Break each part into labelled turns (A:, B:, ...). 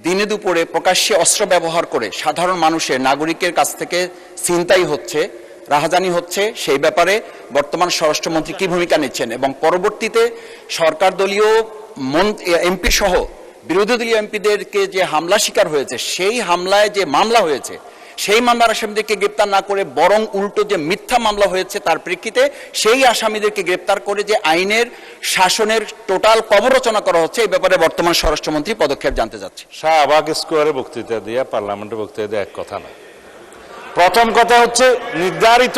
A: দিনে দুপুরে প্রকাশ্যে অস্ত্র ব্যবহার করে সাধারণ মানুষের নাগরিকের কাছ থেকে ছিনতাই হচ্ছে, রাহাজানি হচ্ছে, সেই ব্যাপারে বর্তমান স্বরাষ্ট্রমন্ত্রী কি ভূমিকা নিচ্ছেন এবং পরবর্তীতে সরকার দলীয় এমপি সহ বিরোধী দলীয় এমপিদেরকে যে হামলা শিকার হয়েছে, সেই হামলায় যে মামলা হয়েছে, সেই মামলার আসামিদেরকে গ্রেপ্তার না করে বরং উল্টো যে মিথ্যা মামলা হয়েছে তার প্রেক্ষিতে সেই আসামিদেরকে গ্রেপ্তার করে যে আইনের শাসনের টোটাল কবরচনা করা হচ্ছে, এই ব্যাপারে বর্তমান স্বরাষ্ট্রমন্ত্রী পদক্ষেপ জানতে যাচ্ছে।
B: শাহবাগ স্কোয়ারে বক্তৃতা দিয়ে, পার্লামেন্টে বক্তৃতা দিয়ে এক কথা না। প্রথম কথা হচ্ছে নির্ধারিত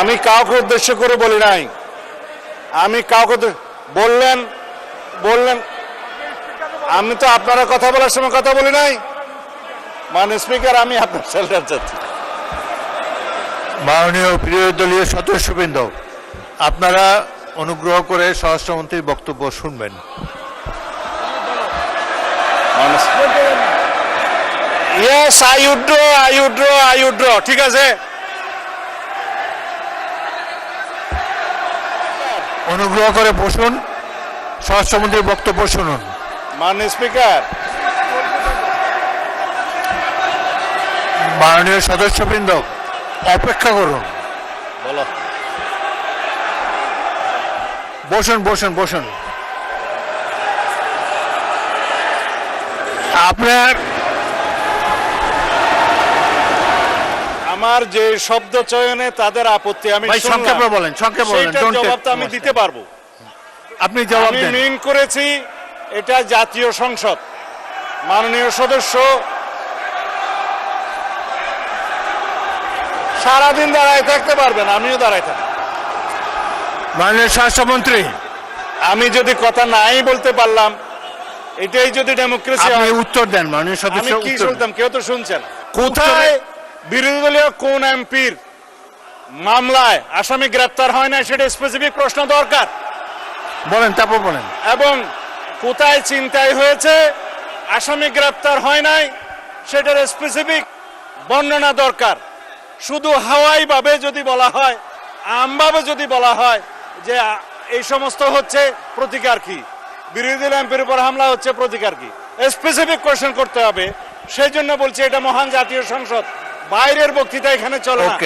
B: আমি কাউকে উদ্দেশ্য করে বলি নাই, আমি কাউকে বললেন আমি তো আপনারা কথা বলার সময় কথা বলি নাই। মাননীয় স্পিকার, আমি আপনার সেলটার চাচ্ছি।
C: মাননীয় বিরোধী দলীয় সদস্যবৃন্দ, আপনারা অনুগ্রহ করে স্বরাষ্ট্রমন্ত্রীর বক্তব্য শুনবেন।
B: Yes, I withdraw. ঠিক আছে,
C: অনুগ্রহ করে বসুন, স্বরাষ্ট্রমন্ত্রীর বক্তব্য শুনুন।
B: মাননীয় স্পিকার,
C: মাননীয় সদস্যবৃন্দ, অপেক্ষা করুন।
B: বলো।
C: বসুন। আপনার
B: আমার যে শব্দ চয়নে তাদের আপত্তি, আমি
C: সংক্ষেপে বলেন।
B: জবাব তো আমি দিতে পারবো।
C: আপনি জবাব
B: আমি
C: দেন।
B: মিন করেছি এটা জাতীয় সংসদ। মাননীয় সদস্য সারাদিন দাঁড়ায় থাকতে পারবেন, আমিও দাঁড়ায় থাকবো।
C: মাননীয় স্বরাষ্ট্রমন্ত্রী,
B: আমি যদি কথা নাই বলতে পারলাম, এটাই যদি ডেমোক্রেসি
C: আপনি
B: হয়,
C: উত্তর দেন। মাননীয়
B: আমি
C: সদস্য
B: কি
C: উত্তর
B: শুনতাম? কেউ তো শুনছেন। কোথায় বিরোধী দলীয় কোন এমপির মামলায় আসামি গ্রেপ্তার হয় না, সেটা স্পেসিফিক প্রশ্ন দরকার।
C: বলেন, তারপর বলেন।
B: এবং কোথায় ছিনতাই হয়েছে, আসামি গ্রেপ্তার হয় নাই, সেটার স্পেসিফিক বর্ণনা দরকার। শুধু হাওয়াই ভাবে যদি বলা হয়, আমভাবে যদি বলা হয় যে এই সমস্ত হচ্ছে, প্রতিকার কি? বিরোধী দল এমপির উপর হামলা হচ্ছে, প্রতিকার কি? স্পেসিফিক কোয়েশ্চেন করতে হবে। সেই জন্য বলছি এটা মহান জাতীয় সংসদ, বাইরের বক্তৃতা এখানে চলে না।